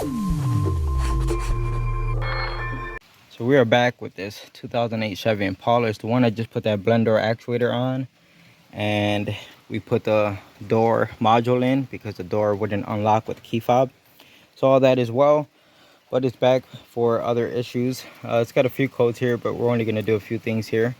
So we are back with this 2008 Chevy Impala. It's the one I just put that blend door actuator on, and we put the door module in because the door wouldn't unlock with the key fob. So all that is well, but it's back for other issues. It's got a few codes here, but we're only going to do a few things here.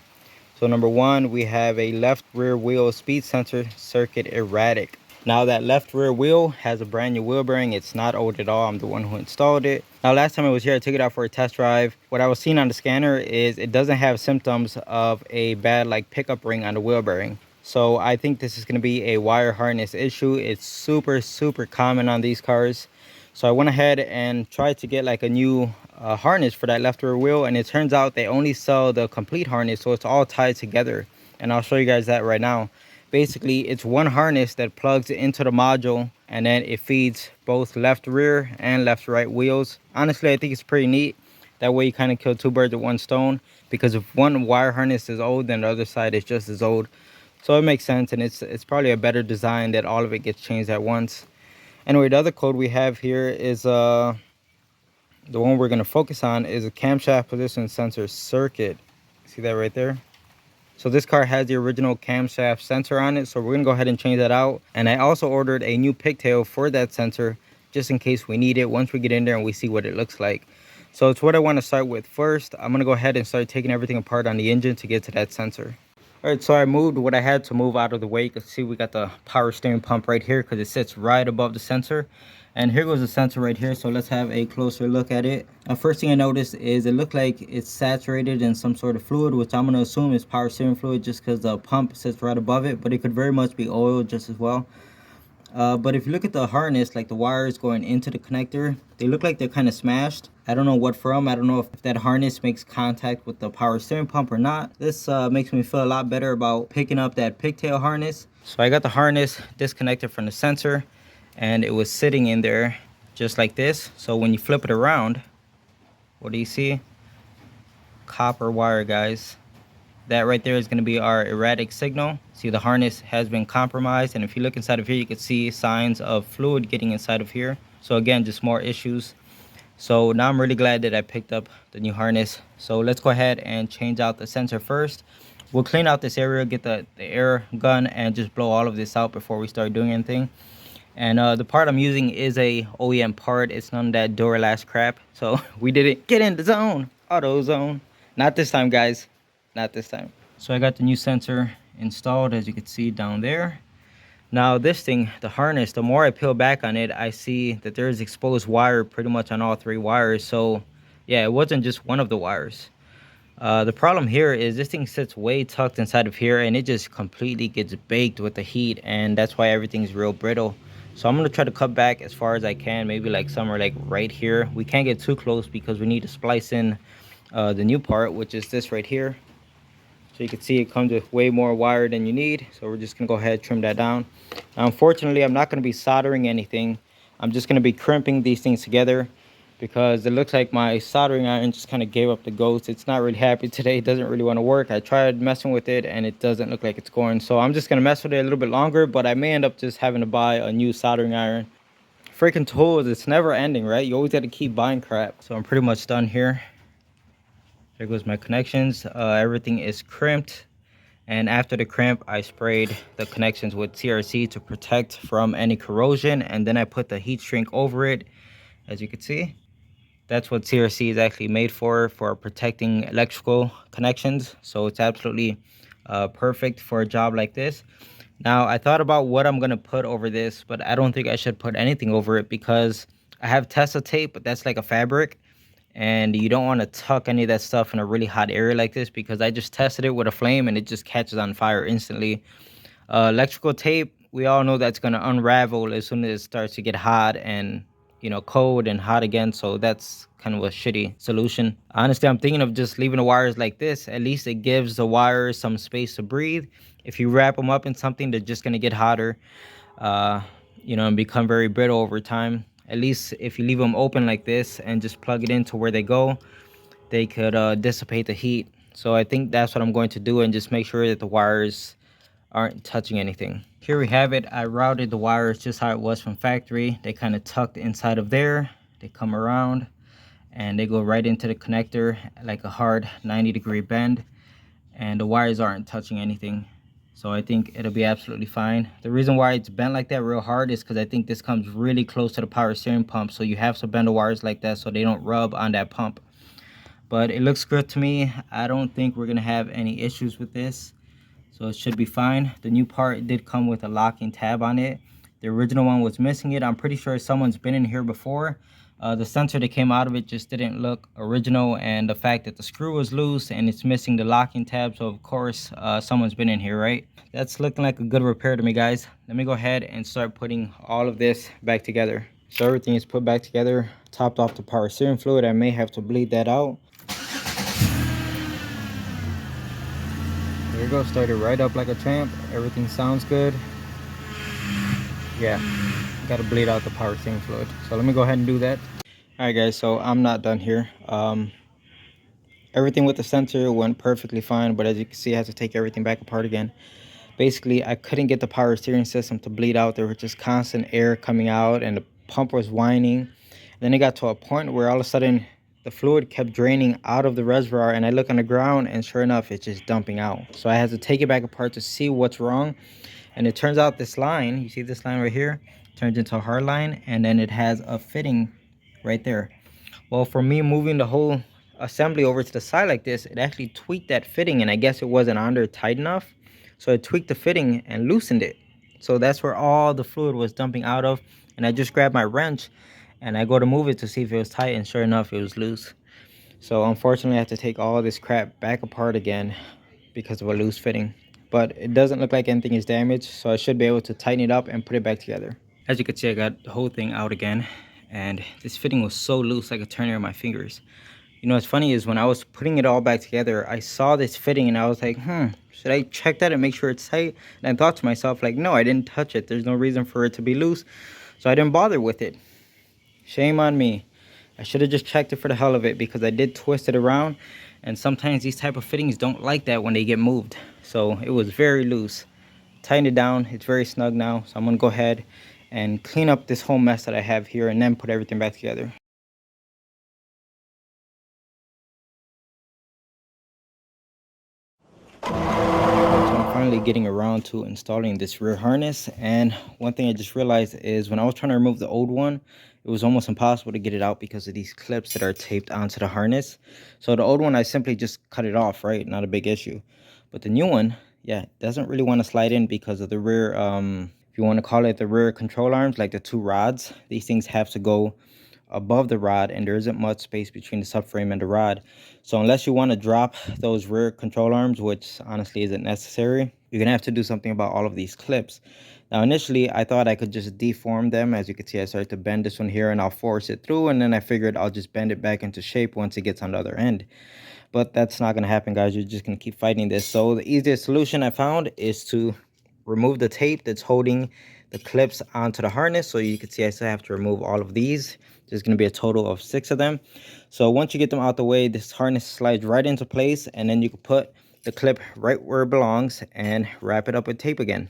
So number one, we have a left rear wheel speed sensor circuit erratic. Now that left rear wheel has a brand new wheel bearing. It's not old at all. I'm the one who installed it. Now last time I was here, I took it out for a test drive. What I was seeing on the scanner is it doesn't have symptoms of a bad like pickup ring on the wheel bearing. So I think this is going to be a wire harness issue. It's super common on these cars. So I went ahead and tried to get like a new harness for that left rear wheel, and it turns out they only sell the complete harness, so it's all tied together. And I'll show you guys that right now. Basically, it's one harness that plugs into the module, and then it feeds both left rear and left right wheels. Honestly, I think it's pretty neat. That way you kind of kill two birds with one stone, because if one wire harness is old, then the other side is just as old. So it makes sense, and it's probably a better design that all of it gets changed at once. Anyway, the other code we have here is the one we're going to focus on is a camshaft position sensor circuit. See that right there? So this car has the original camshaft sensor on it, so we're going to go ahead and change that out. And I also ordered a new pigtail for that sensor just in case we need it once we get in there and we see what it looks like. So it's what I want to start with first. I'm going to go ahead and start taking everything apart on the engine to get to that sensor. All right, so I moved what I had to move out of the way. You can see we got the power steering pump right here because it sits right above the sensor. And here goes the sensor right here, so let's have a closer look at it. First thing I noticed is it looked like it's saturated in some sort of fluid, which I'm going to assume is power steering fluid just because the pump sits right above it, but it could very much be oil just as well. But if you look at the harness, like the wires going into the connector, they look like they're kind of smashed. I don't know what from. I don't know if that harness makes contact with the power steering pump or not. This makes me feel a lot better about picking up that pigtail harness. So I got the harness disconnected from the sensor, and it was sitting in there just like this. So when you flip it around, what do you see? Copper wire, guys. That right there is going to be our erratic signal. See, the harness has been compromised, and if you look inside of here, you can see signs of fluid getting inside of here. So again, just more issues. So now I'm really glad that I picked up the new harness. So let's go ahead and change out the sensor first. We'll clean out this area, get the air gun, and just blow all of this out before we start doing anything. And the part I'm using is a OEM part. It's none of that Duralast crap. So we didn't get in the zone. Auto zone. Not this time, guys. Not this time. So I got the new sensor installed, as you can see down there. Now this thing, the harness, the more I peel back on it, I see that there is exposed wire pretty much on all three wires. So yeah, it wasn't just one of the wires. The problem here is this thing sits way tucked inside of here, and it just completely gets baked with the heat, and that's why everything's real brittle. So I'm going to try to cut back as far as I can, maybe like somewhere like right here. We can't get too close because we need to splice in the new part, which is this right here. So you can see it comes with way more wire than you need. So we're just going to go ahead and trim that down. Now, unfortunately, I'm not going to be soldering anything. I'm just going to be crimping these things together because it looks like my soldering iron just kind of gave up the ghost. It's not really happy today. It doesn't really want to work. I tried messing with it and it doesn't look like it's going. So I'm just going to mess with it a little bit longer, but I may end up just having to buy a new soldering iron. Freaking tools, it's never ending, right? You always got to keep buying crap. So I'm pretty much done here. There goes my connections. Everything is crimped. And after the crimp, I sprayed the connections with CRC to protect from any corrosion. And then I put the heat shrink over it, as you can see. That's what CRC is actually made for protecting electrical connections. So it's absolutely perfect for a job like this. Now, I thought about what I'm going to put over this, but I don't think I should put anything over it because I have Tessa tape, but that's like a fabric. And you don't want to tuck any of that stuff in a really hot area like this because I just tested it with a flame and it just catches on fire instantly. Electrical tape, we all know that's going to unravel as soon as it starts to get hot and, you know, cold and hot again. So that's kind of a shitty solution. Honestly, I'm thinking of just leaving the wires like this. At least it gives the wires some space to breathe. If you wrap them up in something, they're just going to get hotter, you know, and become very brittle over time. At least if you leave them open like this and just plug it into where they go, they could dissipate the heat. So I think that's what I'm going to do, and just make sure that the wires aren't touching anything. Here we have it. I routed the wires just how it was from factory. They kind of tucked inside of there. They come around and they go right into the connector like a hard 90-degree bend, and the wires aren't touching anything. So I think it'll be absolutely fine. The reason why it's bent like that real hard is because I think this comes really close to the power steering pump, so you have to bend the wires like that so they don't rub on that pump. But it looks good to me. I don't think we're gonna have any issues with this, so it should be fine. The new part did come with a locking tab on it. The original one was missing it. I'm pretty sure someone's been in here before. The sensor that came out of it just didn't look original, and the fact that the screw was loose and it's missing the locking tab, so of course someone's been in here, right? That's looking like a good repair to me, guys. Let me go ahead and start putting all of this back together. So everything is put back together, topped off the power steering fluid. I may have to bleed that out. There we go, started right up like a champ. Everything sounds good. Yeah, gotta bleed out the power steering fluid. So let me go ahead and do that. All right, guys, so I'm not done here. Everything with the sensor went perfectly fine, but as you can see, I had to take everything back apart again. Basically, I couldn't get the power steering system to bleed out. There was just constant air coming out and the pump was whining. Then it got to a point where all of a sudden the fluid kept draining out of the reservoir, and I look on the ground and sure enough, it's just dumping out. So I had to take it back apart to see what's wrong. And it turns out this line, you see this line right here, turns into a hard line, and then it has a fitting right there. Well, for me moving the whole assembly over to the side like this, it actually tweaked that fitting, and I guess it wasn't on there tight enough. So it tweaked the fitting and loosened it. So that's where all the fluid was dumping out of. And I just grabbed my wrench and I go to move it to see if it was tight, and sure enough, it was loose. So unfortunately, I have to take all this crap back apart again because of a loose fitting. But it doesn't look like anything is damaged, so I should be able to tighten it up and put it back together. As you can see, I got the whole thing out again, and this fitting was so loose I could turn it on my fingers. You know what's funny is when I was putting it all back together, I saw this fitting and I was like, should I check that and make sure it's tight? And I thought to myself, like, no, I didn't touch it. There's no reason for it to be loose. So I didn't bother with it. Shame on me. I should have just checked it for the hell of it, because I did twist it around, and sometimes these type of fittings don't like that when they get moved. So it was very loose. Tighten it down. It's very snug now. So I'm going to go ahead and clean up this whole mess that I have here and then put everything back together. So I'm finally getting around to installing this rear harness, and one thing I just realized is when I was trying to remove the old one, it was almost impossible to get it out because of these clips that are taped onto the harness. So the old one, I simply just cut it off, right? Not a big issue. But the new one, yeah, doesn't really want to slide in because of the rear, if you want to call it the rear control arms, like the two rods. These things have to go above the rod, and there isn't much space between the subframe and the rod. So unless you want to drop those rear control arms, which honestly isn't necessary, you're gonna have to do something about all of these clips. Now initially I thought I could just deform them. As you can see, I started to bend this one here and I'll force it through, and then I figured I'll just bend it back into shape once it gets on the other end. But that's not gonna happen, guys. You're just gonna keep fighting this. So the easiest solution I found is to remove the tape that's holding the clips onto the harness. So you can see I still have to remove all of these. There's going to be a total of 6 of them. So once you get them out the way, this harness slides right into place, and then you can put the clip right where it belongs and wrap it up with tape again.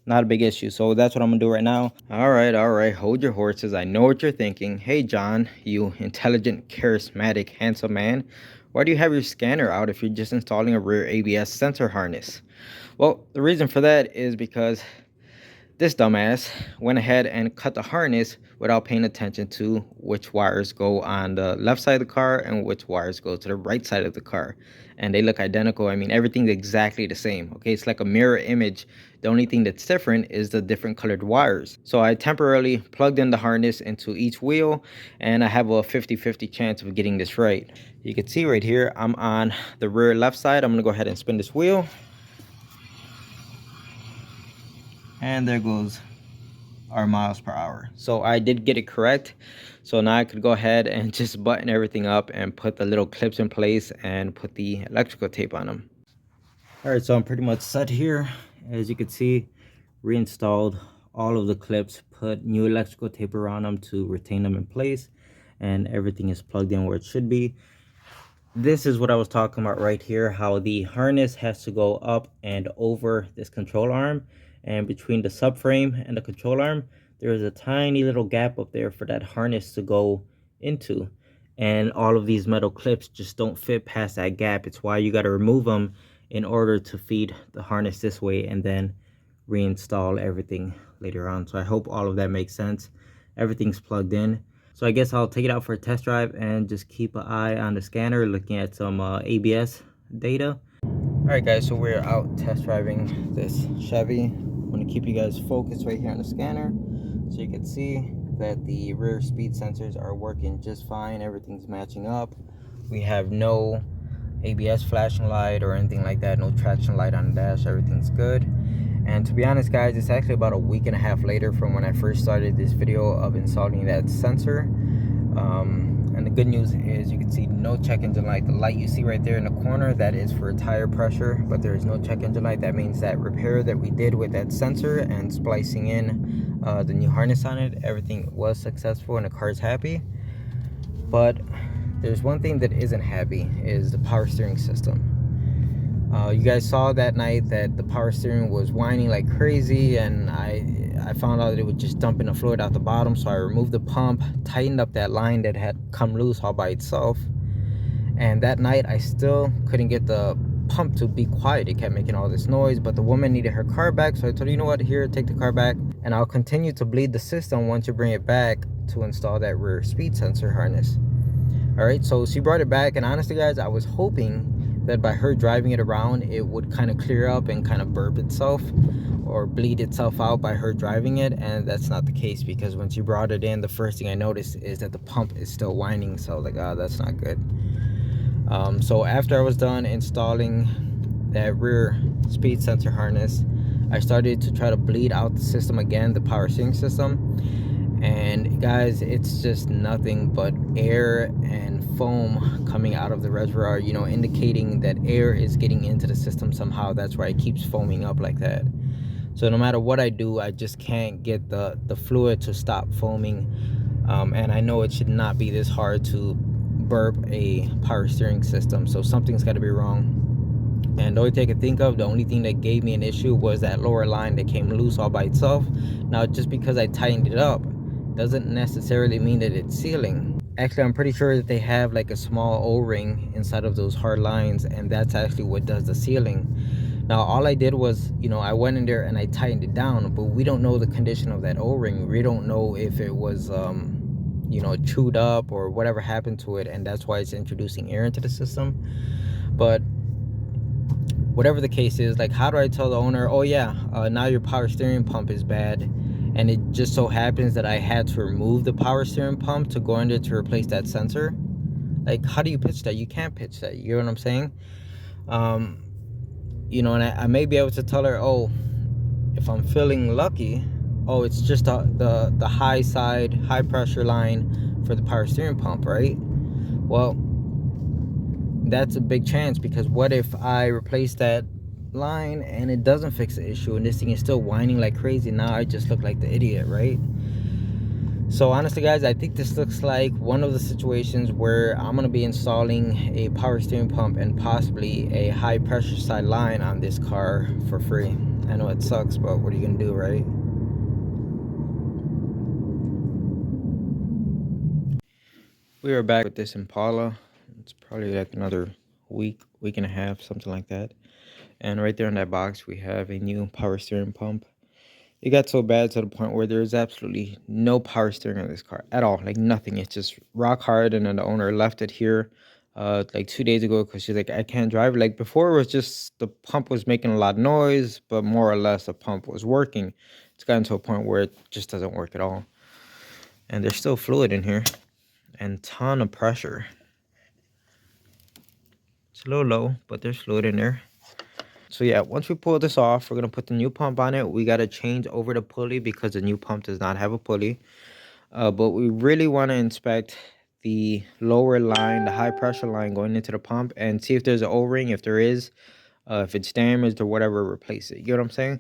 Not a big issue. So that's what I'm gonna do right now. All right, hold your horses. I know what you're thinking. Hey John, you intelligent, charismatic, handsome man, why do you have your scanner out if you're just installing a rear ABS sensor harness? Well, the reason for that is because this dumbass went ahead and cut the harness without paying attention to which wires go on the left side of the car and which wires go to the right side of the car. And they look identical. I mean, everything's exactly the same. Okay, it's like a mirror image. The only thing that's different is the different colored wires. So I temporarily plugged in the harness into each wheel, and I have a 50-50 chance of getting this right. You can see right here, I'm on the rear left side. I'm gonna go ahead and spin this wheel. And there goes our miles per hour. So I did get it correct. So now I could go ahead and just button everything up and put the little clips in place and put the electrical tape on them. All right, so I'm pretty much set here. As you can see, reinstalled all of the clips, put new electrical tape around them to retain them in place, and everything is plugged in where it should be. This is what I was talking about right here, how the harness has to go up and over this control arm, and between the subframe and the control arm, there is a tiny little gap up there for that harness to go into. And all of these metal clips just don't fit past that gap. It's why you got to remove them in order to feed the harness this way and then reinstall everything later on. So I hope all of that makes sense. Everything's plugged in. So I guess I'll take it out for a test drive and just keep an eye on the scanner, looking at some ABS data. Alright guys, so we're out test driving this Chevy. I'm going to keep you guys focused right here on the scanner so you can see that the rear speed sensors are working just fine. Everything's matching up. We have no ABS flashing light or anything like that, no traction light on the dash. Everything's good. And to be honest guys, it's actually about a week and a half later from when I first started this video of installing that sensor. And the good news is you can see no check engine light. The light you see right there in the corner, that is for tire pressure, but there is no check engine light. That means that repair that we did with that sensor and splicing in the new harness on it, everything was successful and the car's happy. But there's one thing that isn't happy, is the power steering system. You guys saw that night that the power steering was whining like crazy, and I found out that it was just dumping the fluid out the bottom. So I removed the pump, tightened up that line that had come loose all by itself, and that night I still couldn't get the pump to be quiet. It kept making all this noise, but the woman needed her car back, so I told her, you know what, here, take the car back, and I'll continue to bleed the system once you bring it back to install that rear speed sensor harness. All right, so she brought it back, and honestly guys, I was hoping that by her driving it around, it would kind of clear up and kind of burp itself or bleed itself out by her driving it. And that's not the case, because when she brought it in, the first thing I noticed is that the pump is still whining. So I was like, oh, that's not good. So after I was done installing that rear speed sensor harness, I started to try to bleed out the system again, the power steering system. And guys, it's just nothing but air and foam coming out of the reservoir, you know, indicating that air is getting into the system somehow. That's why it keeps foaming up like that. So no matter what I do, I just can't get the fluid to stop foaming. And I know it should not be this hard to burp a power steering system, so something's got to be wrong. And the only thing I could think of, the only thing that gave me an issue was that lower line that came loose all by itself. Now, just because I tightened it up doesn't necessarily mean that it's sealing. Actually, I'm pretty sure that they have like a small O-ring inside of those hard lines, and that's actually what does the sealing. Now, all I did was, you know, I went in there and I tightened it down, but we don't know the condition of that O-ring. We don't know if it was, you know, chewed up or whatever happened to it, and that's why it's introducing air into the system. But whatever the case is, like, how do I tell the owner, oh yeah, now your power steering pump is bad? And it just so happens that I had to remove the power steering pump to go in there to replace that sensor. Like, how do you pitch that? You can't pitch that. You know what I'm saying? You know, and I may be able to tell her, oh, if I'm feeling lucky, oh, it's just the high side, high pressure line for the power steering pump, right? Well, that's a big chance, because what if I replace that line and it doesn't fix the issue and this thing is still whining like crazy? Now I just look like the idiot, right? So honestly guys, I think this looks like one of the situations where I'm going to be installing a power steering pump and possibly a high pressure side line on this car for free. I know it sucks, but what are you gonna do, right? We are back with this Impala. It's probably like another week and a half, something like that. And right there in that box, we have a new power steering pump. It got so bad to the point where there's absolutely no power steering on this car at all, like nothing. It's just rock hard. And then the owner left it here like 2 days ago because she's like, I can't drive it. Like before, it was just the pump was making a lot of noise, but more or less the pump was working. It's gotten to a point where it just doesn't work at all. And there's still fluid in here and ton of pressure. It's a little low, but there's fluid in there. So yeah, once we pull this off, we're going to put the new pump on it. We got to change over the pulley because the new pump does not have a pulley. But we really want to inspect the lower line, the high pressure line going into the pump, and see if there's an O-ring. If there is, if it's damaged or whatever, replace it. You know what I'm saying?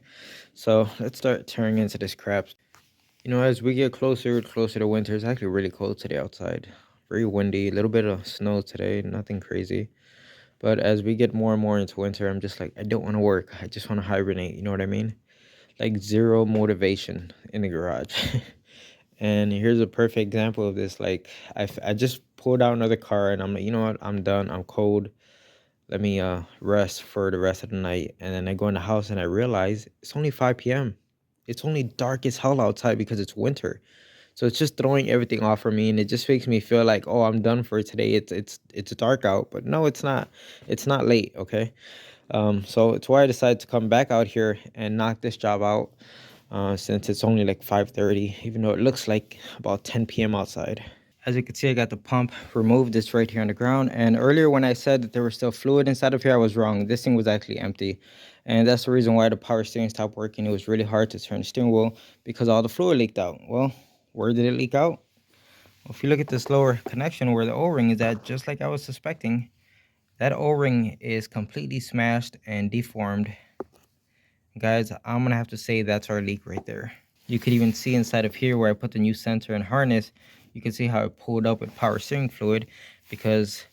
So let's start tearing into this crap. You know, as we get closer to winter, it's actually really cold today outside. Very windy, a little bit of snow today, nothing crazy. But as we get more and more into winter, I'm just like, I don't want to work. I just want to hibernate. You know what I mean? Like zero motivation in the garage. And here's a perfect example of this. Like I just pulled out another car and I'm like, you know what, I'm done, I'm cold, let me rest for the rest of the night. And then I go in the house and I realize it's only 5 p.m. It's only dark as hell outside because it's winter. So it's just throwing everything off for me, and it just makes me feel like, oh, I'm done for today. It's dark out, but no, it's not. It's not late, okay? So it's why I decided to come back out here and knock this job out, since it's only like 5:30, even though it looks like about 10 p.m. outside. As you can see, I got the pump removed. It's right here on the ground. And earlier when I said that there was still fluid inside of here, I was wrong. This thing was actually empty. And that's the reason why the power steering stopped working. It was really hard to turn the steering wheel because all the fluid leaked out. Well, where did it leak out? Well, if you look at this lower connection where the O-ring is at, just like I was suspecting, that O-ring is completely smashed and deformed. Guys, I'm going to have to say that's our leak right there. You could even see inside of here where I put the new sensor and harness, you can see how it pulled up with power steering fluid because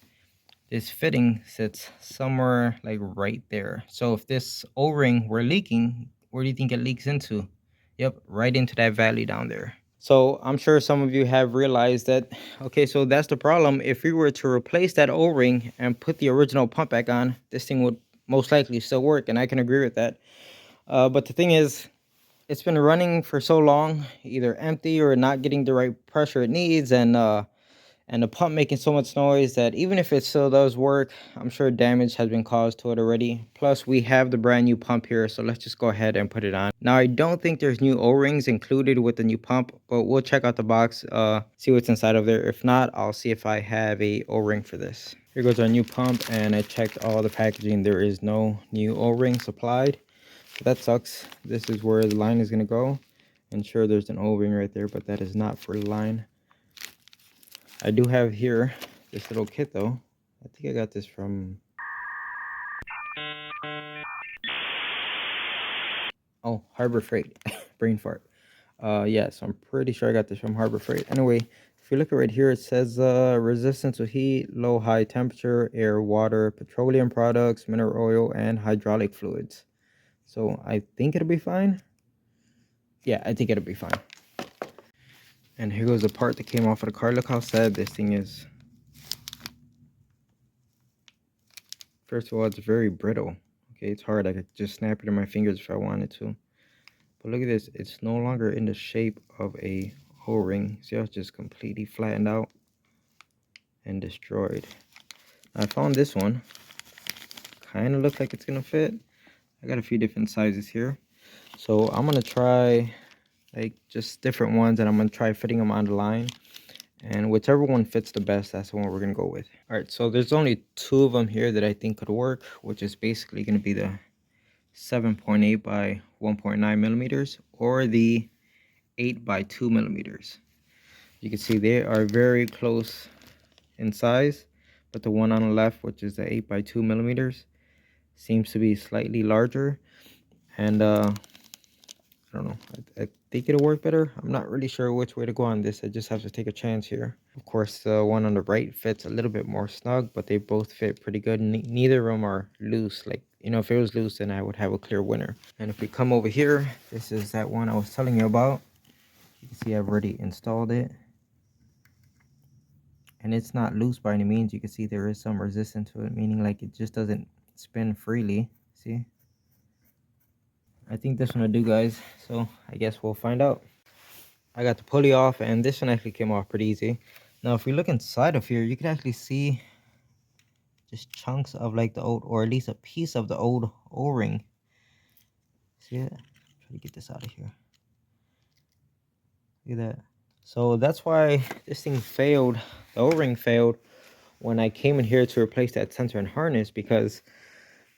this fitting sits somewhere like right there. So if this O-ring were leaking, where do you think it leaks into? Yep, right into that valley down there. So I'm sure some of you have realized that, okay, so that's the problem. If we were to replace that O-ring and put the original pump back on, this thing would most likely still work, and I can agree with that. But the thing is, it's been running for so long, either empty or not getting the right pressure it needs, and the pump making so much noise that even if it still does work, I'm sure damage has been caused to it already. Plus, we have the brand new pump here, so let's just go ahead and put it on. Now, I don't think there's new O-rings included with the new pump, but we'll check out the box, see what's inside of there. If not, I'll see if I have a O-ring for this. Here goes our new pump, and I checked all the packaging. There is no new O-ring supplied. That sucks. This is where the line is going to go. And sure, there's an O-ring right there, but that is not for the line. I do have here this little kit though. I think I got this from, oh, Harbor Freight. Brain fart. Yeah, so I'm pretty sure I got this from Harbor Freight. Anyway, if you look at right here, it says resistant to heat, low high temperature, air, water, petroleum products, mineral oil, and hydraulic fluids. So I think it'll be fine. Yeah, I think it'll be fine. And here goes the part that came off of the car. Look how sad this thing is. First of all, it's very brittle. Okay, it's hard. I could just snap it in my fingers if I wanted to. But look at this. It's no longer in the shape of a O-ring. See how it's just completely flattened out and destroyed. I found this one. Kind of looks like it's going to fit. I got a few different sizes here. So I'm going to try like just different ones, and I'm going to try fitting them on the line. And whichever one fits the best, that's the one we're going to go with. All right, so there's only two of them here that I think could work, which is basically going to be the 7.8 by 1.9 millimeters or the 8 by 2 millimeters. You can see they are very close in size, but the one on the left, which is the 8 by 2 millimeters, seems to be slightly larger. And I don't know, I think it'll work better. I'm not really sure which way to go on this. I just have to take a chance here. Of course, the one on the right fits a little bit more snug, but they both fit pretty good. Neither of them are loose. Like, you know, if it was loose, then I would have a clear winner. And if we come over here, this is that one I was telling you about. You can see I've already installed it. And it's not loose by any means. You can see there is some resistance to it, meaning like it just doesn't spin freely. See? I think this one will do, guys. So I guess we'll find out. I got the pulley off, and this one actually came off pretty easy. Now, if we look inside of here, you can actually see just chunks of like the old, or at least a piece of the old O-ring. See it? Try to get this out of here. Look at that. So that's why this thing failed. The O-ring failed when I came in here to replace that sensor and harness, because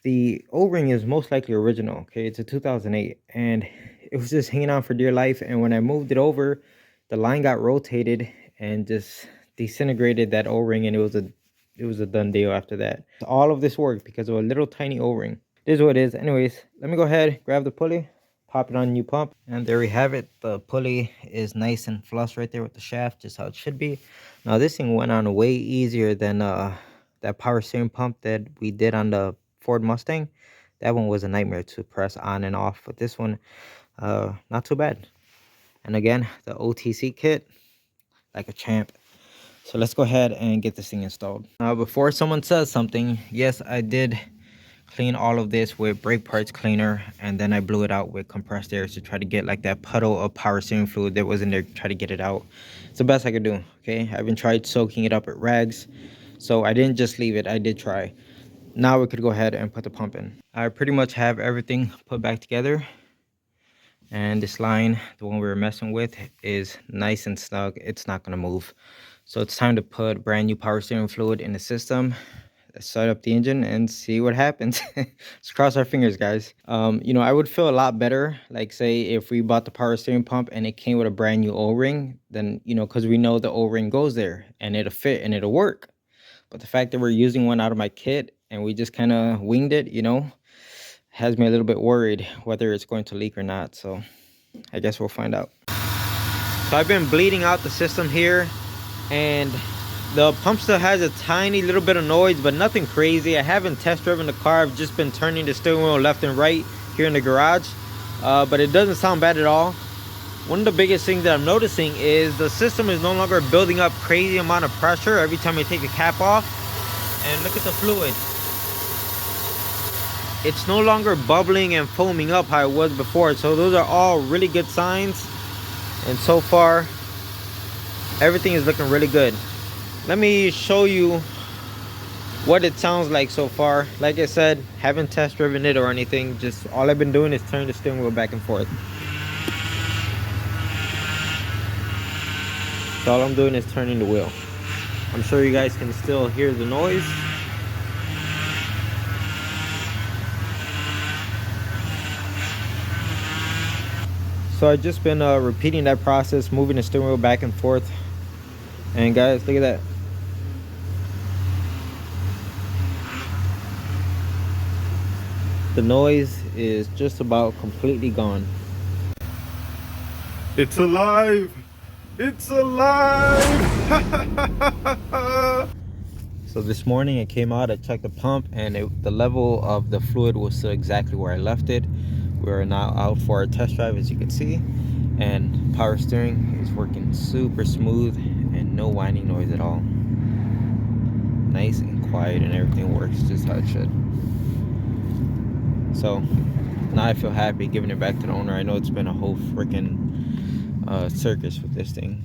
the O-ring is most likely original. Okay, it's a 2008, and it was just hanging on for dear life. And when I moved it over, the line got rotated and just disintegrated that O-ring, and it was a done deal after that. All of this worked because of a little tiny O-ring. This is what it is. Anyways, let me go ahead, grab the pulley, pop it on a new pump, and there we have it. The pulley is nice and flush right there with the shaft, just how it should be. Now this thing went on way easier than that power steering pump that we did on the Ford Mustang. That one was a nightmare to press on and off, but this one, not too bad. And again, the OTC kit, like a champ. So let's go ahead and get this thing installed. Now, before someone says something, yes, I did clean all of this with brake parts cleaner, and then I blew it out with compressed air to try to get like that puddle of power steering fluid that was in there, try to get it out. It's the best I could do. Okay, I even tried soaking it up with rags, so I didn't just leave it, I did try. Now we could go ahead and put the pump in. I pretty much have everything put back together, and this line, the one we were messing with, is nice and snug. It's not going to move. So it's time to put brand new power steering fluid in the system. Let's start up the engine and see what happens. Let's cross our fingers, guys. You know, I would feel a lot better, like say if we bought the power steering pump and it came with a brand new O-ring, then, you know, because we know the O-ring goes there and it'll fit and it'll work. But the fact that we're using one out of my kit and we just kind of winged it, you know, has me a little bit worried whether it's going to leak or not. So I guess we'll find out. So I've been bleeding out the system here, and the pump still has a tiny little bit of noise, but nothing crazy. I haven't test driven the car. I've just been turning the steering wheel left and right here in the garage, but it doesn't sound bad at all. One of the biggest things that I'm noticing is the system is no longer building up crazy amount of pressure every time you take the cap off. And look at the fluid. It's no longer bubbling and foaming up how it was before. So those are all really good signs. And so far, everything is looking really good. Let me show you what it sounds like so far. Like I said, haven't test driven it or anything. Just all I've been doing is turning the steering wheel back and forth. So all I'm doing is turning the wheel. I'm sure you guys can still hear the noise. So I've just been repeating that process, moving the steering wheel back and forth. And guys, look at that. The noise is just about completely gone. It's alive! It's alive! So this morning I came out, I checked the pump, and the level of the fluid was still exactly where I left it. We're now out for our test drive, as you can see, and power steering is working super smooth and no whining noise at all. Nice and quiet, and everything works just how it should. So now I feel happy giving it back to the owner. I know it's been a whole freaking circus with this thing.